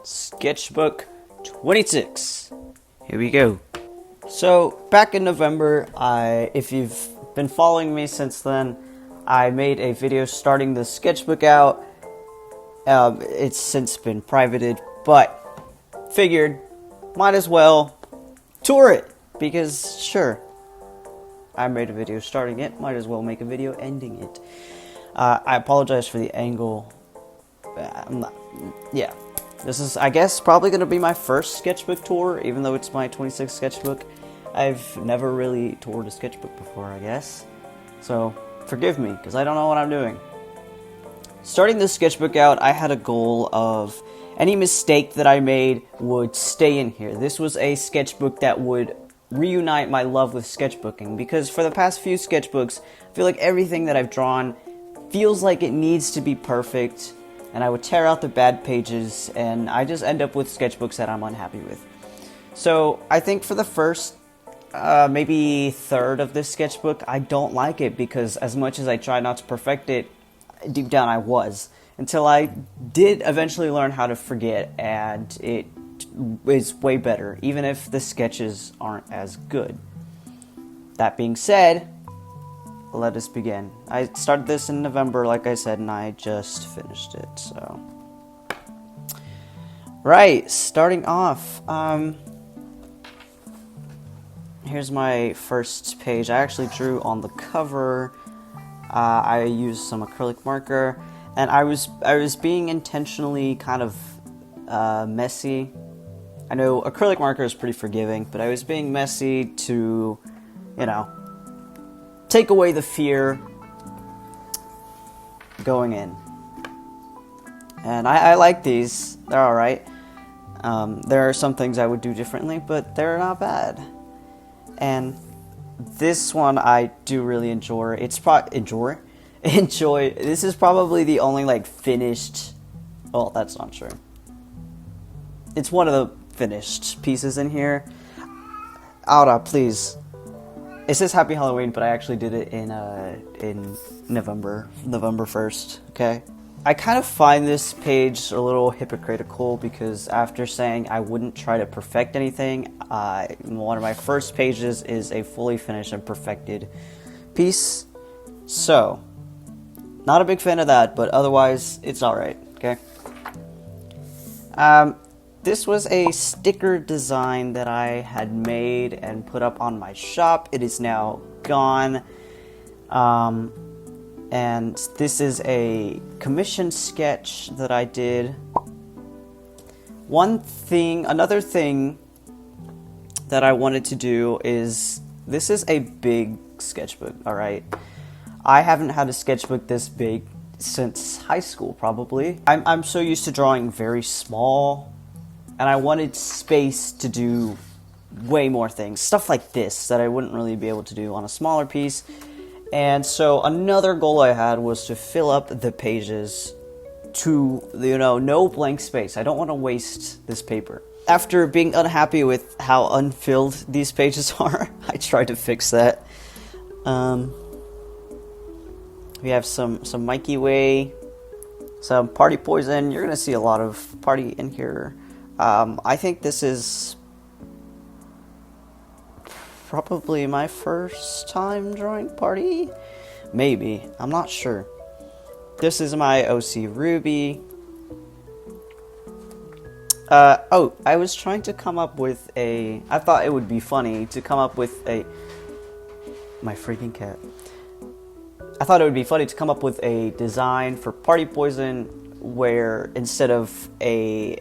Sketchbook 26. Here we go. So, back in November, if you've been following me since then, I made a video starting the sketchbook out. It's since been privated, but figured might as well tour it, because sure, I made a video starting it, might as well make a video ending it. I apologize for the angle. This is, I guess, probably going to be my first sketchbook tour, even though it's my 26th sketchbook. I've never really toured a sketchbook before, I guess. So, forgive me, because I don't know what I'm doing. Starting this sketchbook out, I had a goal of any mistake that I made would stay in here. This was a sketchbook that would reunite my love with sketchbooking, because for the past few sketchbooks, I feel like everything that I've drawn feels like it needs to be perfect, and I would tear out the bad pages, and I just end up with sketchbooks that I'm unhappy with. So I think for the first, maybe third of this sketchbook, I don't like it, because as much as I try not to perfect it, deep down I was. Until I did eventually learn how to forget, and it is way better, even if the sketches aren't as good. That being said, let us begin. I started this in November, like I said, and I just finished it, so. Right, starting off, here's my first page. I actually drew on the cover. I used some acrylic marker, and I was being intentionally kind of messy. I know acrylic marker is pretty forgiving, but I was being messy to, take away the fear going in. And I like these. They're alright. There are some things I would do differently, but they're not bad. And this one I do really enjoy. Enjoy. This is probably the only finished. Well, that's not true. It's one of the finished pieces in here. Aura, please. It says Happy Halloween, but I actually did it in November 1st. Okay. I kind of find this page a little hypocritical, because after saying I wouldn't try to perfect anything, one of my first pages is a fully finished and perfected piece. So, not a big fan of that, but otherwise, it's alright, okay? This was a sticker design that I had made and put up on my shop. It is now gone. And this is a commission sketch that I did. Another thing that I wanted to do is, this is a big sketchbook, alright? I haven't had a sketchbook this big since high school, probably. I'm so used to drawing very small, and I wanted space to do way more things. Stuff like this that I wouldn't really be able to do on a smaller piece. And so another goal I had was to fill up the pages to, no blank space. I don't want to waste this paper. After being unhappy with how unfilled these pages are, I tried to fix that. We have some Mikey Way, some Party Poison. You're going to see a lot of Party in here. I think this is probably my first time drawing Party. Maybe. I'm not sure. This is my OC Ruby. I was trying to come up with I thought it would be funny to come up with my freaking cat. I thought it would be funny to come up with a design for Party Poison where instead of a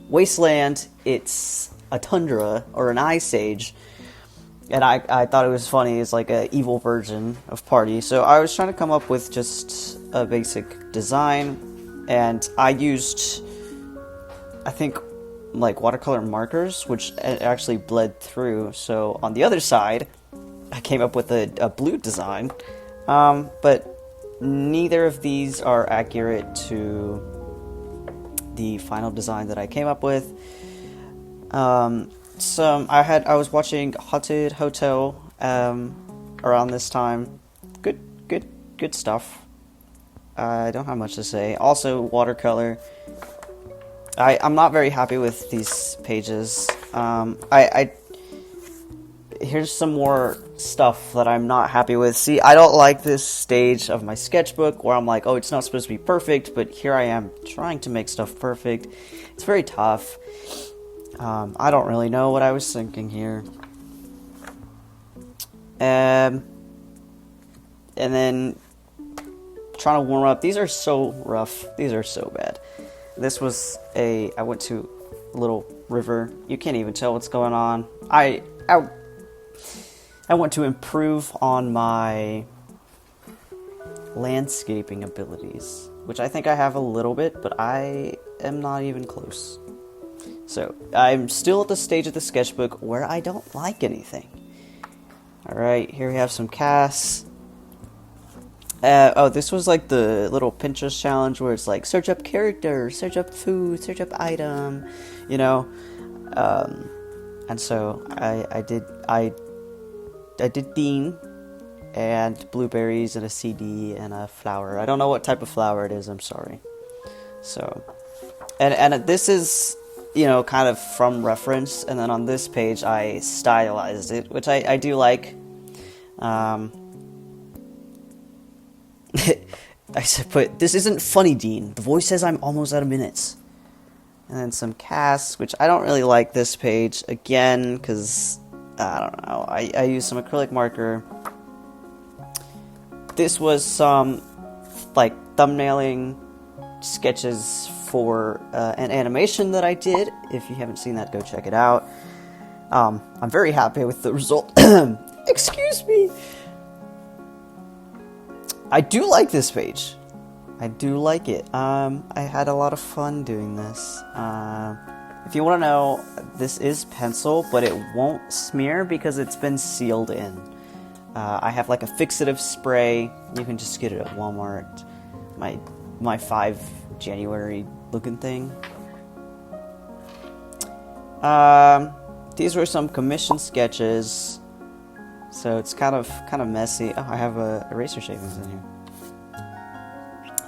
wasteland, it's a tundra or an ice age. And I thought it was funny. It's like an evil version of Party. So I was trying to come up with just a basic design. And I used, I think, watercolor markers, which actually bled through. So on the other side, I came up with a blue design. But neither of these are accurate to the final design that I came up with. I was watching Haunted Hotel around this time. Good stuff. I don't have much to say. Also, watercolor. I'm not very happy with these pages. Here's some more stuff that I'm not happy with. See, I don't like this stage of my sketchbook where I'm like, oh, it's not supposed to be perfect, but here I am trying to make stuff perfect. It's very tough. I don't really know what I was thinking here. And then trying to warm up. These are so rough. These are so bad. This was I went to a little river. You can't even tell what's going on. I want to improve on my landscaping abilities, which I think I have a little bit, but I am not even close. So, I'm still at the stage of the sketchbook where I don't like anything. Alright, here we have some casts. This was like the little Pinterest challenge where it's like, search up character, search up food, search up item, you know. And so, I did Dean, and blueberries, and a CD, and a flower. I don't know what type of flower it is, I'm sorry. So, and this is, you know, kind of from reference, and then on this page I stylized it, which I do like. I said, but this isn't funny, Dean. The voice says I'm almost out of minutes. And then some casts, which I don't really like this page, again, because, I don't know, I used some acrylic marker. This was some, like, thumbnailing sketches for an animation that I did. If you haven't seen that, go check it out. I'm very happy with the result. Excuse me. I do like this page. I do like it. I had a lot of fun doing this. If you want to know, this is pencil, but it won't smear because it's been sealed in. I have like a fixative spray. You can just get it at Walmart. My 5 January looking thing. These were some commissioned sketches. So it's kind of messy. Oh, I have eraser shavings in here.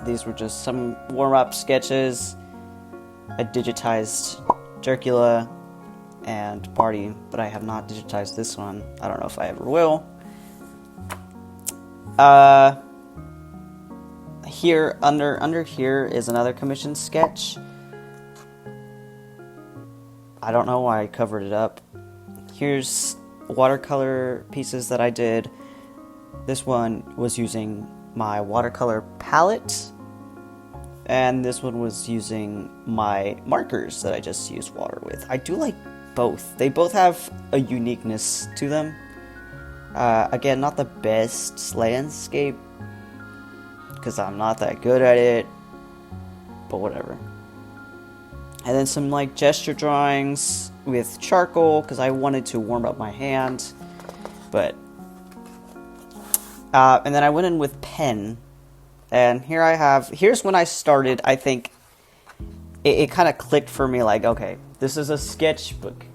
These were just some warm-up sketches. I digitized Jerkula and Party, but I have not digitized this one. I don't know if I ever will. Here, under here is another commissioned sketch. I don't know why I covered it up. Here's watercolor pieces that I did. This one was using my watercolor palette, and this one was using my markers that I just used water with. I do like both. They both have a uniqueness to them. Again, not the best landscape, because I'm not that good at it, but whatever. And then some like gesture drawings with charcoal, because I wanted to warm up my hand. But and then I went in with pen, and here's when I started. I think it kind of clicked for me, like, okay, this is a sketchbook.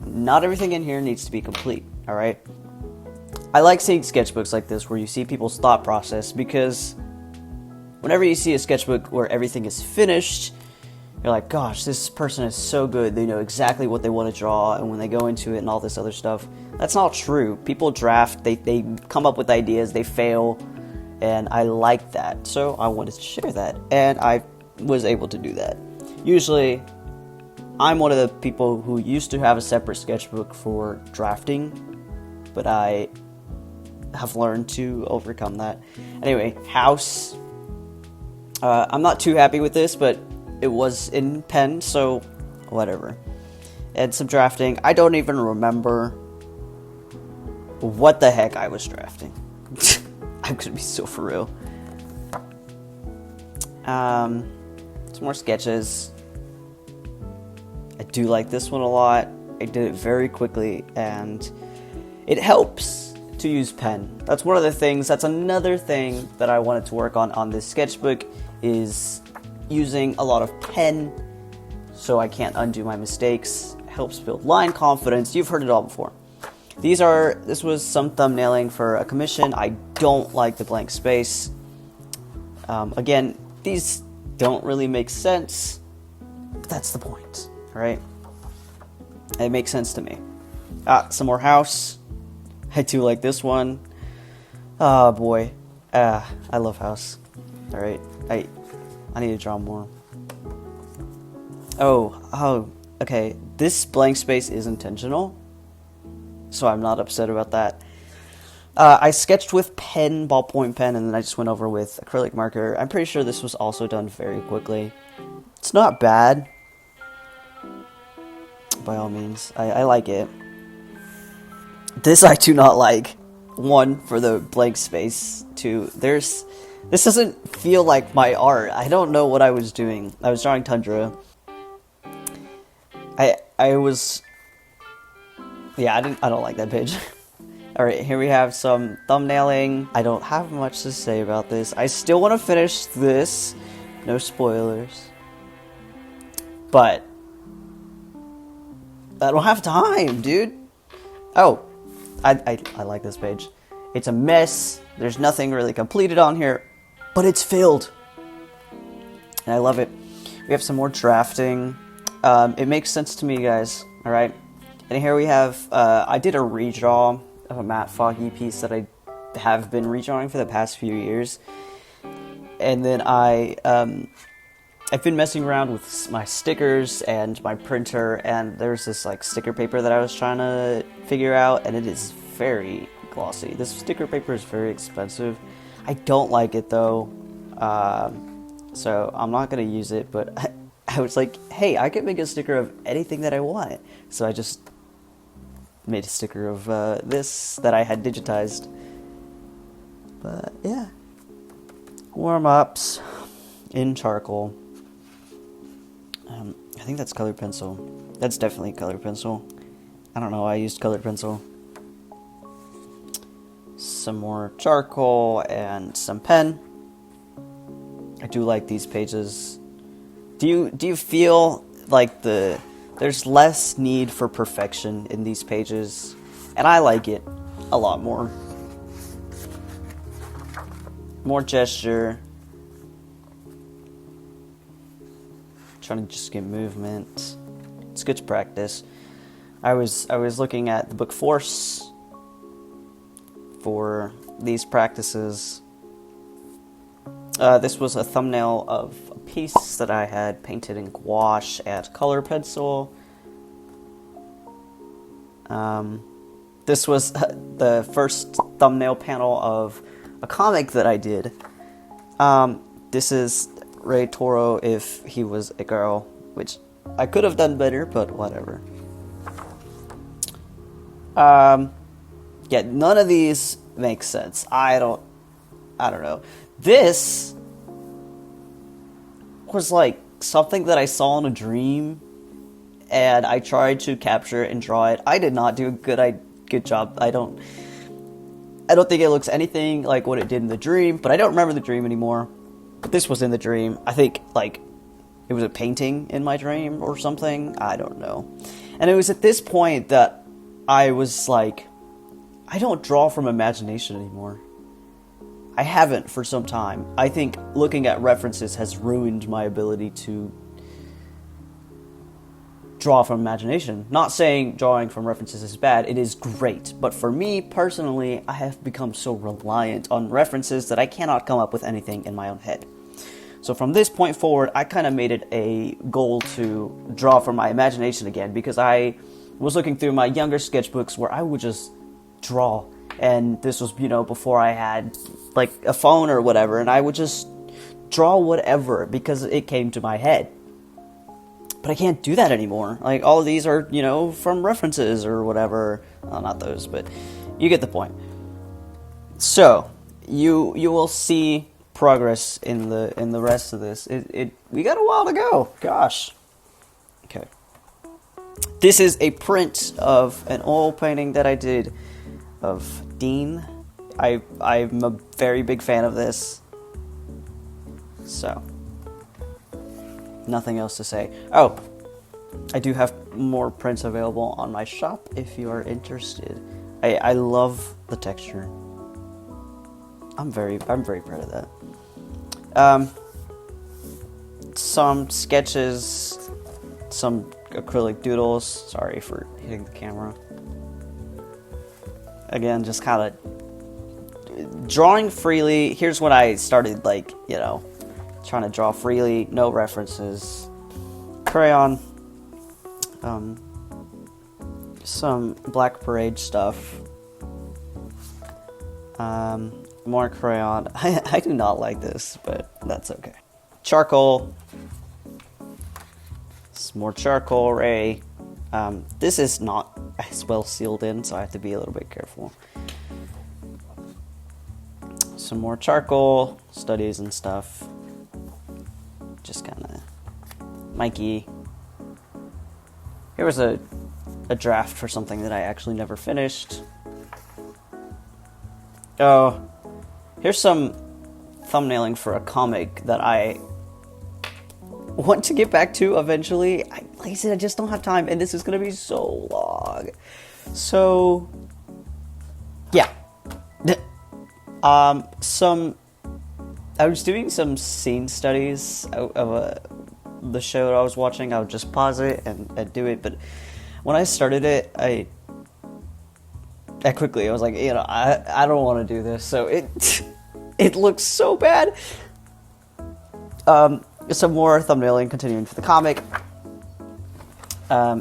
Not everything in here needs to be complete, alright? I like seeing sketchbooks like this where you see people's thought process, because whenever you see a sketchbook where everything is finished, you're like, gosh, this person is so good. They know exactly what they want to draw, and when they go into it and all this other stuff, that's not true. People draft, they come up with ideas, they fail, and I like that. So I wanted to share that, and I was able to do that. Usually, I'm one of the people who used to have a separate sketchbook for drafting, but I have learned to overcome that. Anyway, house. I'm not too happy with this, but it was in pen, so whatever. And some drafting. I don't even remember what the heck I was drafting. I'm gonna be so for real. Some more sketches. I do like this one a lot. I did it very quickly, and it helps to use pen. That's one of the things. That's another thing that I wanted to work on this sketchbook, is using a lot of pen so I can't undo my mistakes. It helps build line confidence. You've heard it all before. This was some thumbnailing for a commission. I don't like the blank space. Again, these don't really make sense, But that's the point, right? It makes sense to me. Some more house. I do like this one. Oh boy. I love house. Alright. I need to draw more. Oh, okay. This blank space is intentional, so I'm not upset about that. I sketched with ballpoint pen, and then I just went over with acrylic marker. I'm pretty sure this was also done very quickly. It's not bad, by all means. I like it. This I do not like. 1, for the blank space. 2, this doesn't feel like my art. I don't know what I was doing. I was drawing Tundra. I don't like that page. Alright, here we have some thumbnailing. I don't have much to say about this. I still want to finish this. No spoilers. But I don't have time, dude. Oh, I like this page. It's a mess. There's nothing really completed on here, but it's filled. And I love it. We have some more drafting. It makes sense to me, guys. Alright. And here we have, I did a redraw of a Matt Foggy piece that I have been redrawing for the past few years. And then I've been messing around with my stickers and my printer, and there's this like sticker paper that I was trying to figure out, and it is very glossy. This sticker paper is very expensive. I don't like it though, so I'm not gonna use it, but I was like, hey, I can make a sticker of anything that I want. So I just made a sticker of this that I had digitized. But yeah, warm-ups in charcoal. I think that's colored pencil. That's definitely colored pencil. I don't know, I used colored pencil. Some more charcoal and some pen. I do like these pages. Do you feel like there's less need for perfection in these pages? And I like it a lot more. More gesture. Trying to just get movement. It's good to practice. I was looking at the book Force for these practices. This was a thumbnail of a piece that I had painted in gouache and color pencil. This was the first thumbnail panel of a comic that I did. This is Ray Toro if he was a girl, which I could have done better, but whatever. Yeah, none of these make sense. I don't know. This was like something that I saw in a dream, and I tried to capture it and draw it. I did not do a good job. I don't think it looks anything like what it did in the dream, but I don't remember the dream anymore. But this was in the dream. I think like it was a painting in my dream or something. I don't know. And it was at this point that I was like, I don't draw from imagination anymore. I haven't for some time. I think looking at references has ruined my ability to draw from imagination. Not saying drawing from references is bad, it is great. But for me, personally, I have become so reliant on references that I cannot come up with anything in my own head. So from this point forward, I kind of made it a goal to draw from my imagination again, because I was looking through my younger sketchbooks where I would just draw. And this was, before I had like a phone or whatever, and I would just draw whatever because it came to my head. But I can't do that anymore. Like, all of these are, from references or whatever. Well, not those, but you get the point. So, you will see progress in the rest of this. We got a while to go. Gosh. Okay. This is a print of an oil painting that I did of Dean. I'm a very big fan of this. So, nothing else to say. Oh, I do have more prints available on my shop if you are interested. I love the texture. I'm very proud of that. Some sketches some acrylic doodles. Sorry for hitting the camera. Again, just kind of drawing freely. Here's when I started, like, you know, trying to draw freely, no references. Crayon, some Black Parade stuff. More crayon. I do not like this, but that's okay. Charcoal. Some more charcoal ray. This is not as well sealed in, so I have to be a little bit careful. Some more charcoal studies and stuff. Just kind of Mikey. Here was a draft for something that I actually never finished. Oh, here's some thumbnailing for a comic that I want to get back to eventually. Like I said, I just don't have time, and this is going to be so long. So, yeah. I was doing some scene studies of the show that I was watching. I would just pause it and do it, but when I started it, I quickly, I was like, you know, I don't want to do this, so it looks so bad. Some more thumbnailing, continuing for the comic.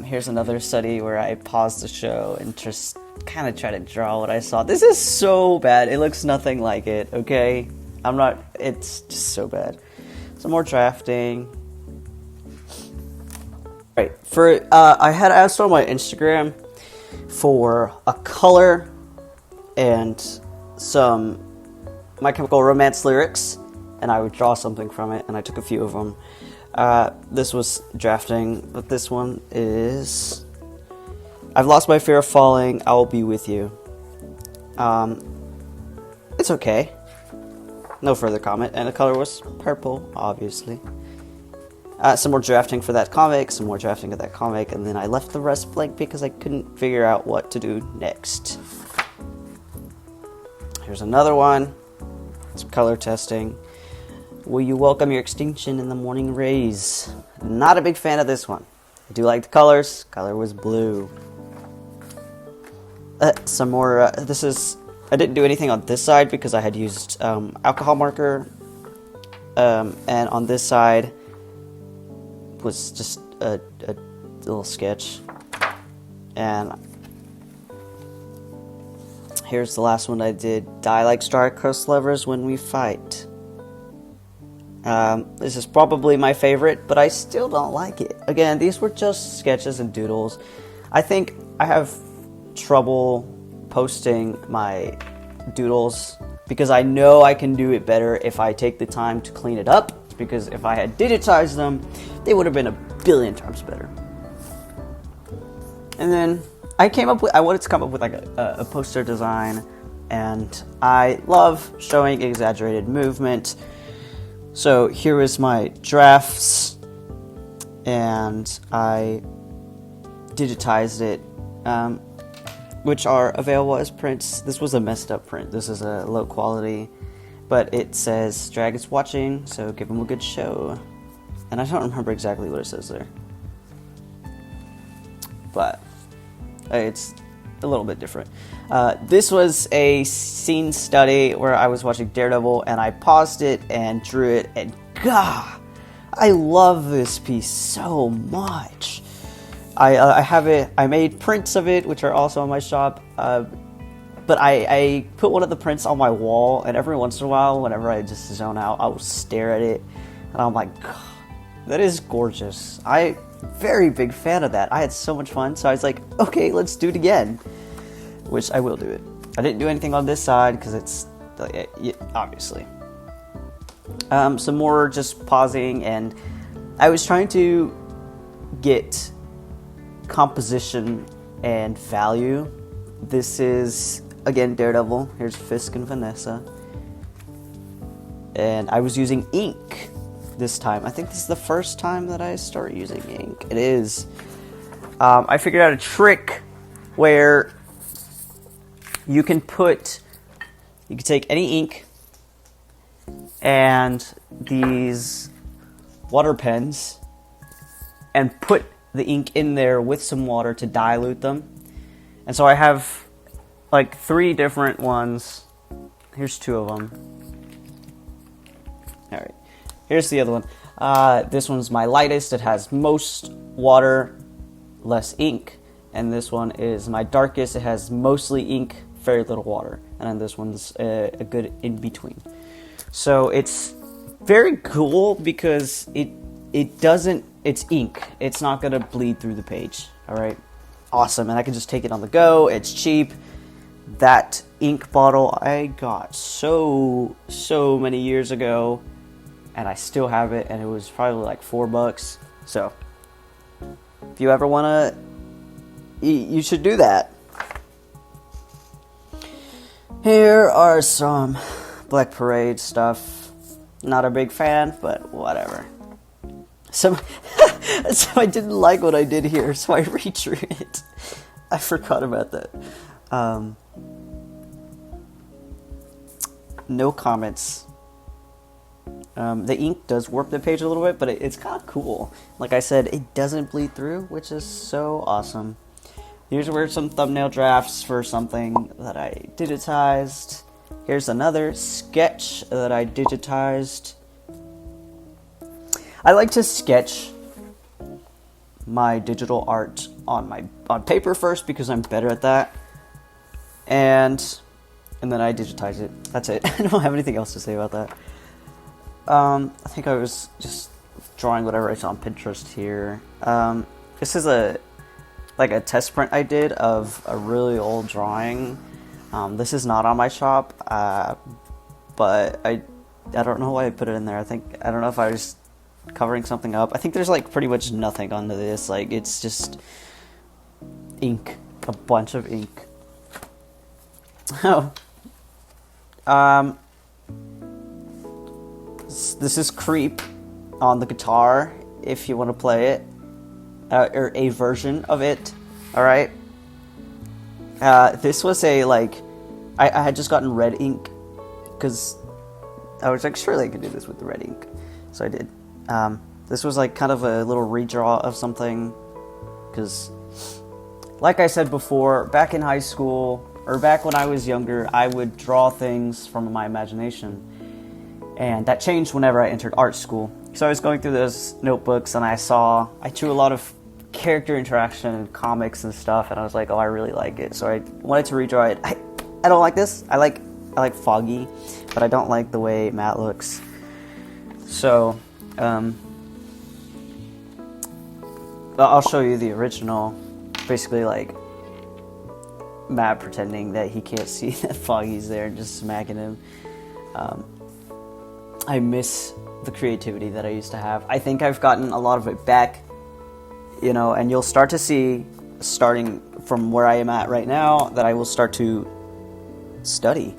Here's another study where I paused the show and just kind of try to draw what I saw. This is so bad. It looks nothing like it, okay? It's just so bad. Some more drafting. Right, I had asked on my Instagram for a color and some My Chemical Romance lyrics, and I would draw something from it, and I took a few of them. This was drafting, but this one is I've lost my fear of falling, I will be with you. It's okay. No further comment, and the color was purple, obviously. Some more drafting for that comic, some more drafting of that comic, and then I left the rest blank because I couldn't figure out what to do next. Here's another one. Some color testing. Will you welcome your extinction in the morning rays? Not a big fan of this one. I do like the colors. Color was blue. Some more, I didn't do anything on this side because I had used alcohol marker. And on this side was just a little sketch. And here's the last one I did. Die like star-crossed lovers when we fight. This is probably my favorite, but I still don't like it. Again, these were just sketches and doodles. I think I have trouble posting my doodles because I know I can do it better if I take the time to clean it up, because if I had digitized them, they would have been a billion times better. And then I wanted to come up with like a poster design, and I love showing exaggerated movement. So here is my drafts, and I digitized it, which are available as prints. This was a messed up print. This is a low quality, but it says Dragon's watching, so give him a good show. And I don't remember exactly what it says there, but it's a little bit different. This was a scene study where I was watching Daredevil, and I paused it and drew it, and God, I love this piece so much. I have it. I made prints of it, which are also in my shop. But I put one of the prints on my wall, and every once in a while, whenever I just zone out, I will stare at it, and I'm like, God, that is gorgeous. Very big fan of that. I had so much fun, so I was like, okay, let's do it again, which I will do it. I didn't do anything on this side because it's obviously some more just pausing, and I was trying to get composition and value. This is again Daredevil. Here's Fisk and Vanessa, and I was using ink this time. I think this is the first time that I start using ink. It is. I figured out a trick where you can take any ink and these water pens and put the ink in there with some water to dilute them. And so I have like 3 different ones. Here's 2 of them. All right, here's the other one. This one's my lightest. It has most water, less ink. And this one is my darkest. It has mostly ink, very little water. And then this one's a good in between. So it's very cool because it doesn't, it's ink. It's not going to bleed through the page. All right. Awesome. And I can just take it on the go. It's cheap. That ink bottle I got so many years ago, and I still have it, and it was probably like $4. So if you ever want to, you should do that. Here are some Black Parade stuff. Not a big fan, but whatever. So I didn't like what I did here, so I redrew it. I forgot about that. No comments. The ink does warp the page a little bit, but it's kind of cool. Like I said, it doesn't bleed through, which is so awesome. Here's where some thumbnail drafts for something that I digitized. Here's another sketch that I digitized. I like to sketch my digital art on paper first because I'm better at that. And then I digitize it. That's it. I don't have anything else to say about that. I think I was just drawing whatever I saw on Pinterest here. This is a test print I did of a really old drawing. This is not on my shop, but I don't know why I put it in there. I don't know if I was covering something up. I think there's like pretty much nothing under this. Like, it's just ink, a bunch of ink. Oh, this is Creep on the guitar. If you want to play it, or a version of it. All right. This was I had just gotten red ink because I was like, surely I could do this with the red ink, so I did. This was like kind of a little redraw of something because, like I said before, back in high school or back when I was younger, I would draw things from my imagination, and that changed whenever I entered art school. So I was going through those notebooks and I drew a lot of character interaction and comics and stuff, and I was like, oh, I really like it, so I wanted to redraw it. I don't like this. I like foggy, but I don't like the way Matt looks. So I'll show you the original. Basically, like Matt pretending that he can't see that Foggy's there and just smacking him. I miss the creativity that I used to have. I think I've gotten a lot of it back, and you'll start to see, starting from where I am at right now, that I will start to study.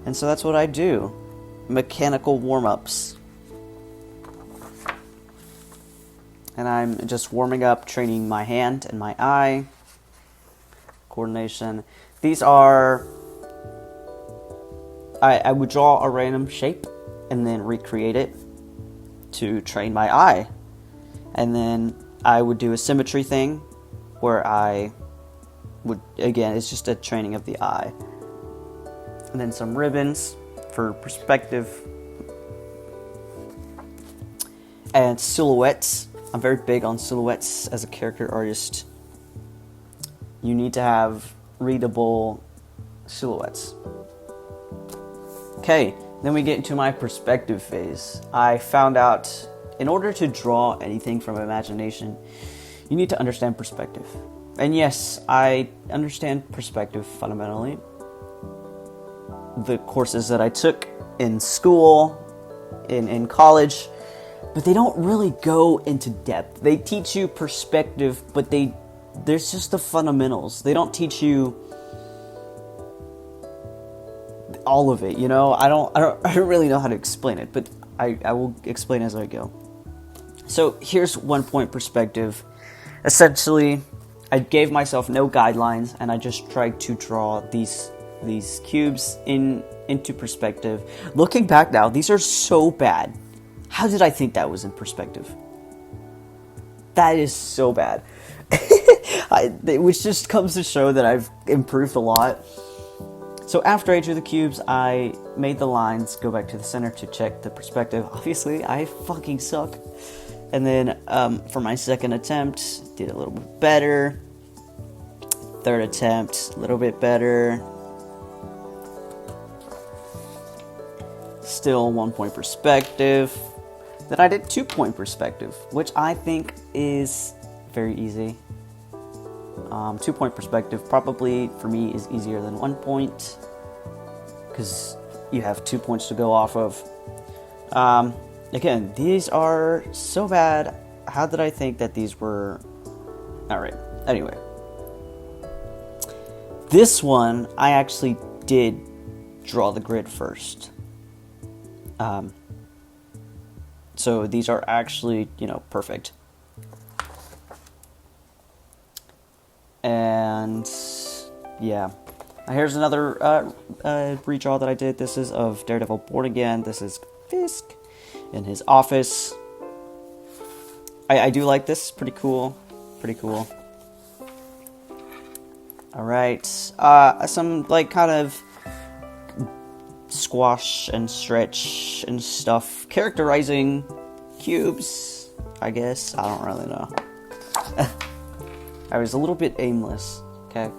And so that's what I do. Mechanical warm-ups. And I'm just warming up, training my hand and my eye. Coordination. These are... I would draw a random shape and then recreate it to train my eye. And then I would do a symmetry thing where I would, again, it's just a training of the eye. And then some ribbons for perspective. And silhouettes. I'm very big on silhouettes as a character artist. You need to have readable silhouettes. Okay, then we get into my perspective phase. I found out in order to draw anything from imagination, you need to understand perspective. And yes, I understand perspective fundamentally. The courses that I took in school, in college, but they don't really go into depth. They teach you perspective, but there's just the fundamentals. They don't teach you all of it, I don't really know how to explain it, but I will explain as I go. So here's 1 point perspective. Essentially, I gave myself no guidelines, and I just tried to draw these cubes into perspective. Looking back now, these are so bad. How did I think that was in perspective? That is so bad. Which just comes to show that I've improved a lot. So after I drew the cubes, I made the lines go back to the center to check the perspective. Obviously, I fucking suck. And then for my second attempt, did a little bit better. Third attempt, a little bit better. Still 1 point perspective. Then I did 2 point perspective, which I think is very easy. 2 point perspective probably for me is easier than 1 point because you have 2 points to go off of. Again, these are so bad. How did I think that these were? Alright, anyway. This one, I actually did draw the grid first. So these are actually, perfect. And yeah, here's another redraw that I did. This is of Daredevil Born Again. This is Fisk in his office. I do like this. Pretty cool. All right, some kind of squash and stretch and stuff, characterizing cubes. I guess I don't really know. I was a little bit aimless. Okay.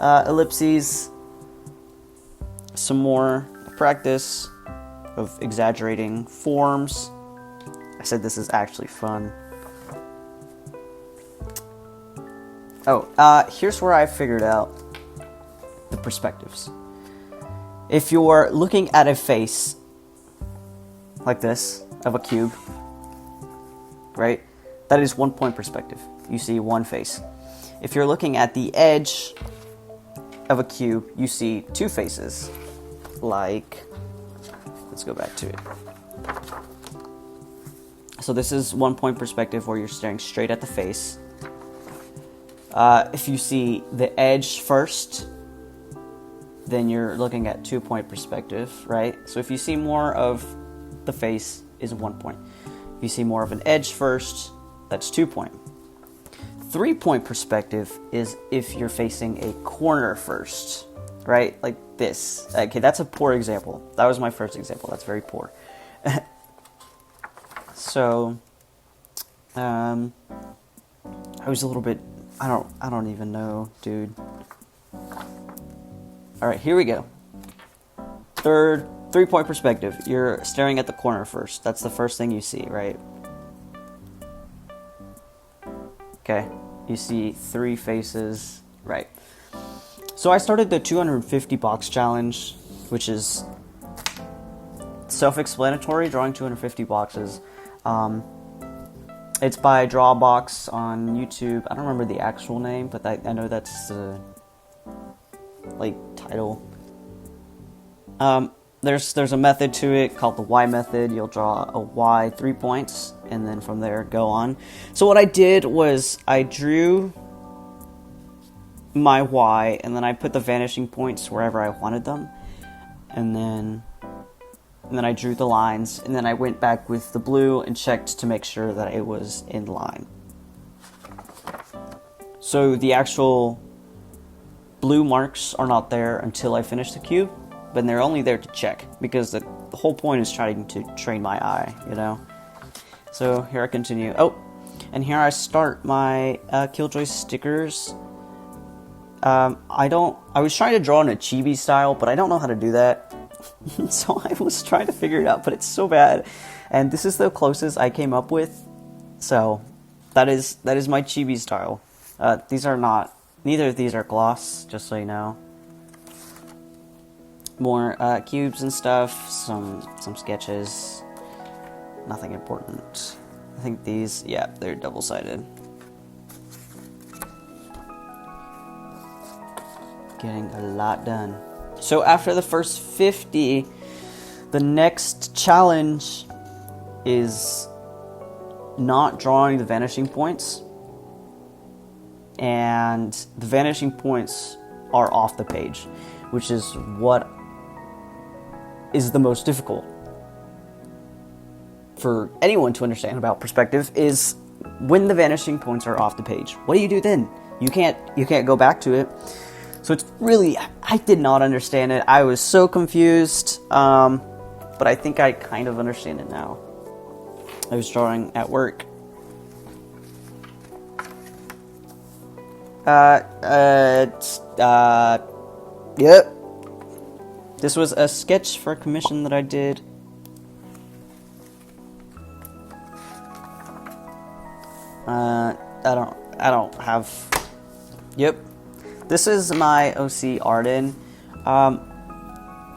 Ellipses. Some more practice of exaggerating forms. I said this is actually fun. Oh, here's where I figured out the perspectives. If you're looking at a face like this of a cube, right? That is 1 point perspective. You see one face. If you're looking at the edge of a cube, you see two faces. Like, let's go back to it. So this is 1 point perspective where you're staring straight at the face. If you see the edge first, then you're looking at 2 point perspective, right? So if you see more of the face, is 1 point. If you see more of an edge first, that's 2 point. 3 point perspective is if you're facing a corner first, right? Like this. Okay, that's a poor example. That was my first example. That's very poor. So, I was a little bit, I don't even know, dude. Alright, here we go. 3 point perspective. You're staring at the corner first. That's the first thing you see, right? Okay, you see 3 faces, right? So I started the 250 box challenge, which is self-explanatory, drawing 250 boxes. It's by Drawbox on YouTube. I don't remember the actual name, but I know that's the title. There's a method to it called the Y method. You'll draw a Y 3 points, and then from there go on. So what I did was I drew my Y, and then I put the vanishing points wherever I wanted them, and then I drew the lines, and then I went back with the blue and checked to make sure that it was in line. So the actual blue marks are not there until I finish the cube, but they're only there to check, because the whole point is trying to train my eye, you know? So here I continue. Oh, and here I start my Killjoy stickers. I was trying to draw in a chibi style, but I don't know how to do that. So I was trying to figure it out, but it's so bad. And this is the closest I came up with. So that is my chibi style. Neither of these are gloss, just so you know. More cubes and stuff, some sketches. Nothing important. I think these, yeah, they're double-sided. Getting a lot done. So after the first 50, the next challenge is not drawing the vanishing points. And the vanishing points are off the page, which is what is the most difficult for anyone to understand about perspective, is when the vanishing points are off the page. What do you do then? You can't go back to it. So it's really, I did not understand it. I was so confused, but I think I kind of understand it now. I was drawing at work. Yep. This was a sketch for a commission that I did. I don't have. Yep. This is my OC Arden.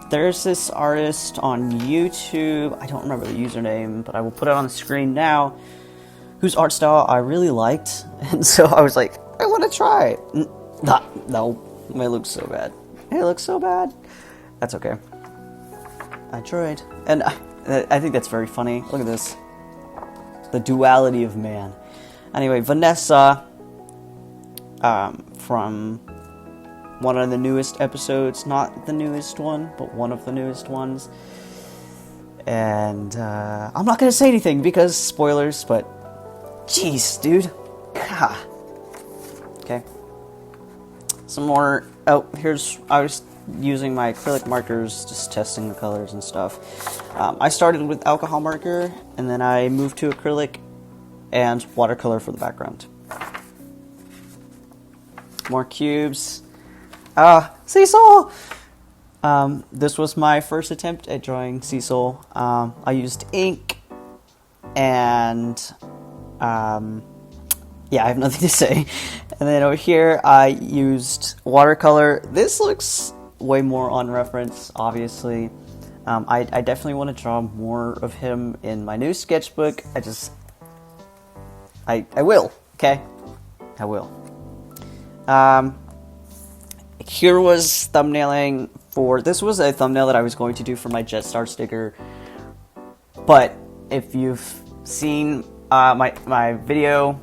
There's this artist on YouTube. I don't remember the username, but I will put it on the screen now. Whose art style I really liked, and so I was like, I want to try it. No, it looks so bad. It looks so bad. That's okay. I tried, and I think that's very funny. Look at this, the duality of man. Anyway, Vanessa, from one of the newest episodes, not the newest one, but one of the newest ones. And I'm not gonna say anything because spoilers, but jeez, dude. Gah. Okay. Some more. Oh, I was using my acrylic markers, just testing the colors and stuff. I started with alcohol marker, and then I moved to acrylic and watercolor for the background. More cubes. Cecil! This was my first attempt at drawing Cecil. I used ink, and yeah, I have nothing to say. And then over here, I used watercolor. This looks way more on reference, obviously. I definitely want to draw more of him in my new sketchbook. I will, okay? I will. Here was thumbnailing for... This was a thumbnail that I was going to do for my Jetstar sticker. But if you've seen my video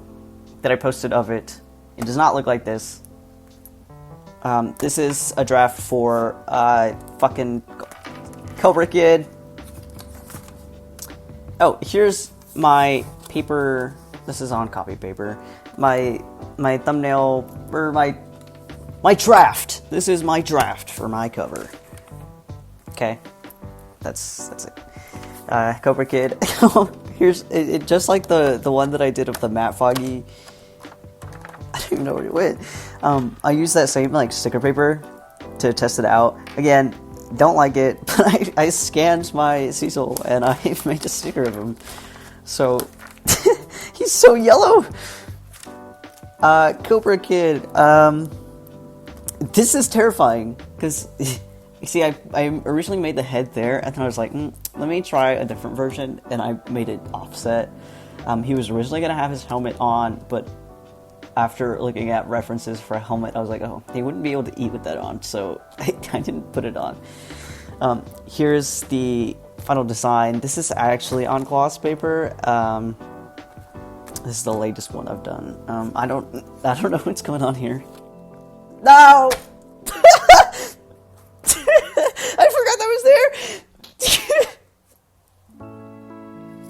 that I posted of it, it does not look like this. This is a draft for fucking Cobra Kid. Oh, here's my paper. This is on copy paper. My thumbnail, or my draft. This is my draft for my cover. Okay, that's it. Cobra Kid. Here's it, just like the one that I did of the matte foggy. I don't even know where it went. I used that same like sticker paper to test it out. Again, don't like it, but I scanned my Cecil and I made a sticker of him. So he's so yellow. Cobra Kid. This is terrifying because you see, I originally made the head there, and then I was like, let me try a different version, and I made it offset. He was originally gonna have his helmet on, but after looking at references for a helmet, I was like, oh, he wouldn't be able to eat with that on, so I didn't put it on. Here's the final design. This is actually on gloss paper. This is the latest one I've done. I don't know what's going on here. No! I forgot that was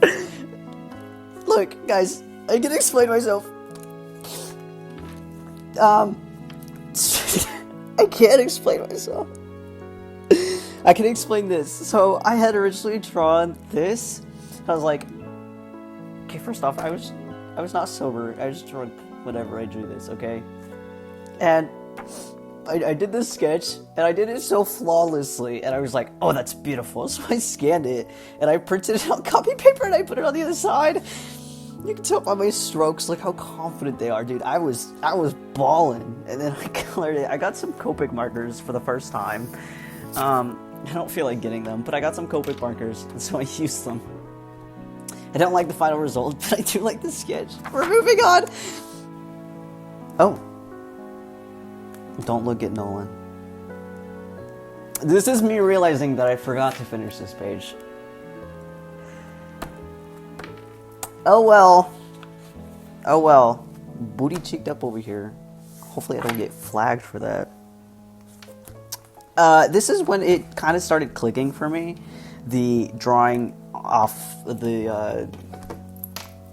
there! Look, guys, I can explain myself. I can't explain myself. I can explain this. So, I had originally drawn this. I was like, okay, first off, I was not sober. I was drunk whenever I drew this, okay? And I did this sketch, and I did it so flawlessly, and I was like, oh, that's beautiful. So I scanned it, and I printed it on copy paper, and I put it on the other side. You can tell by my strokes, like, how confident they are, dude. I was bawling, and then I colored it. I got some Copic markers for the first time. I don't feel like getting them, but I got some Copic markers, and so I used them. I don't like the final result, but I do like the sketch. We're moving on! Oh. Don't look at Nolan. This is me realizing that I forgot to finish this page. Oh well. Oh well. Booty cheeked up over here. Hopefully I don't get flagged for that. This is when it kind of started clicking for me. The drawing off the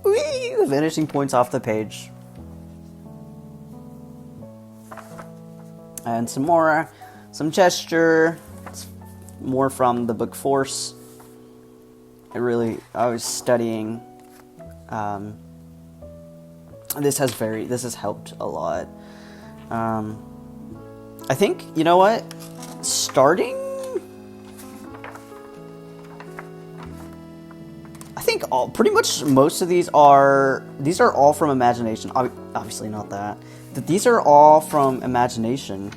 Whee! The vanishing points off the page. And some more, some gesture. It's more from the book Force. I was studying. This has helped a lot. I think, you know what? Starting, I think pretty much most of these are all from imagination. Obviously not that. These are all from imagination.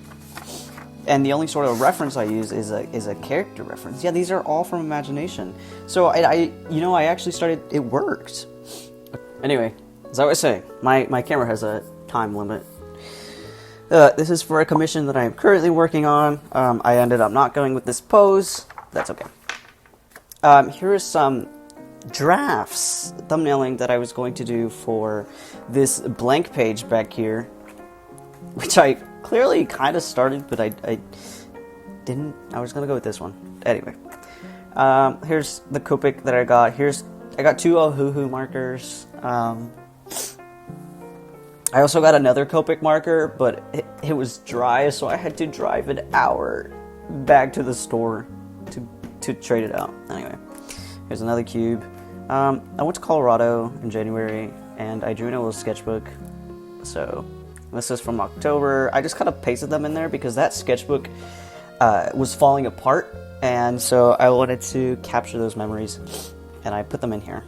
And the only sort of reference I use is a character reference. Yeah, these are all from imagination. So I actually started, it worked. Anyway, as I was saying, my camera has a time limit. This is for a commission that I am currently working on. I ended up not going with this pose. That's okay. Here are some drafts, thumbnailing that I was going to do for this blank page back here, which I clearly kind of started, but I didn't. I was going to go with this one. Anyway, here's the Copic that I got. I got 2 Ohuhu markers. I also got another Copic marker, but it was dry, so I had to drive an hour back to the store to trade it out. Anyway, here's another cube. I went to Colorado in January, and I drew in a little sketchbook. So this is from October. I just kind of pasted them in there because that sketchbook was falling apart, and so I wanted to capture those memories, and I put them in here.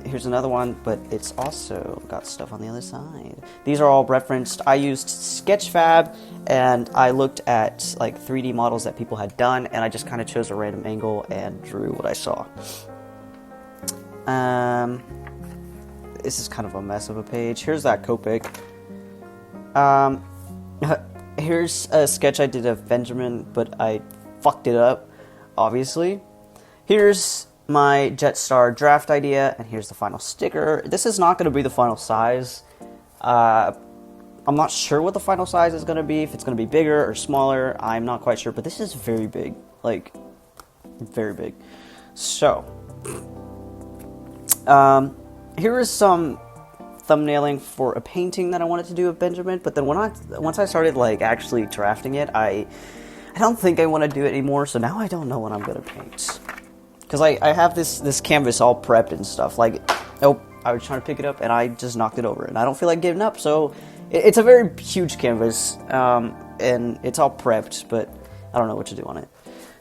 Here's another one, but it's also got stuff on the other side. These are all referenced. I used Sketchfab, and I looked at like 3D models that people had done, and I just kind of chose a random angle and drew what I saw. This is kind of a mess of a page. Here's that Copic. Here's a sketch I did of Benjamin, but I fucked it up, obviously. Here's my Jetstar draft idea, and here's the final sticker. This is not going to be the final size. I'm not sure what the final size is going to be, if it's going to be bigger or smaller. I'm not quite sure, but this is very big. Like, very big. So, here is some thumbnailing for a painting that I wanted to do of Benjamin, but then once I started like actually drafting it, I don't think I want to do it anymore, so now I don't know what I'm going to paint. Because I have this canvas all prepped and stuff. Like, oh, I was trying to pick it up and I just knocked it over. And I don't feel like giving up, so it's a very huge canvas. And it's all prepped, but I don't know what to do on it.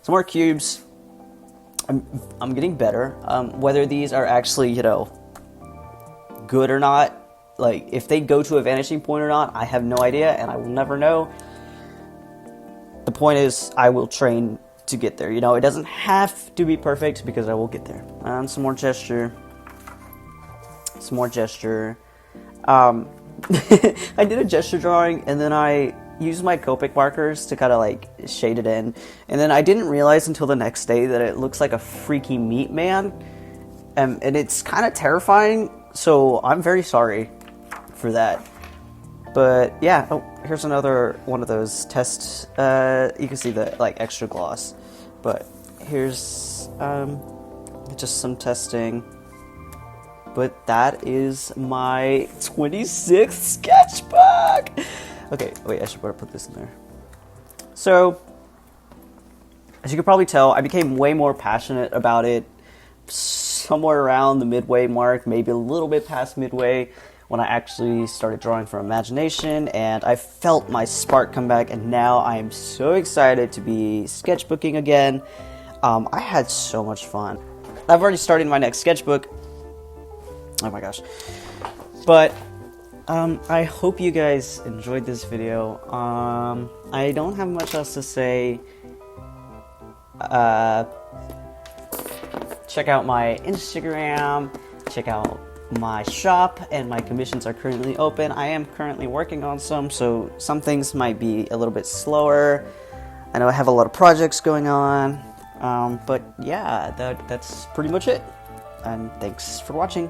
Some more cubes. I'm getting better. Whether these are actually, good or not, like, if they go to a vanishing point or not, I have no idea, and I will never know. The point is, I will train to get there. It doesn't have to be perfect because I will get there. Some more gesture. I did a gesture drawing, and then I used my Copic markers to kind of like shade it in, and then I didn't realize until the next day that it looks like a freaky meat man, and it's kind of terrifying, so I'm very sorry for that. But yeah, oh, here's another one of those tests. You can see the like extra gloss, but here's just some testing. But that is my 26th sketchbook. Okay, wait, I should better put this in there. So, as you can probably tell, I became way more passionate about it somewhere around the midway mark, maybe a little bit past midway, when I actually started drawing from imagination, and I felt my spark come back, and now I am so excited to be sketchbooking again. I had so much fun. I've already started my next sketchbook. Oh my gosh. But I hope you guys enjoyed this video. I don't have much else to say. Check out my Instagram, check out my shop, and my commissions are currently open. I am currently working on some, so some things might be a little bit slower. I know I have a lot of projects going on, but yeah, that's pretty much it. And thanks for watching.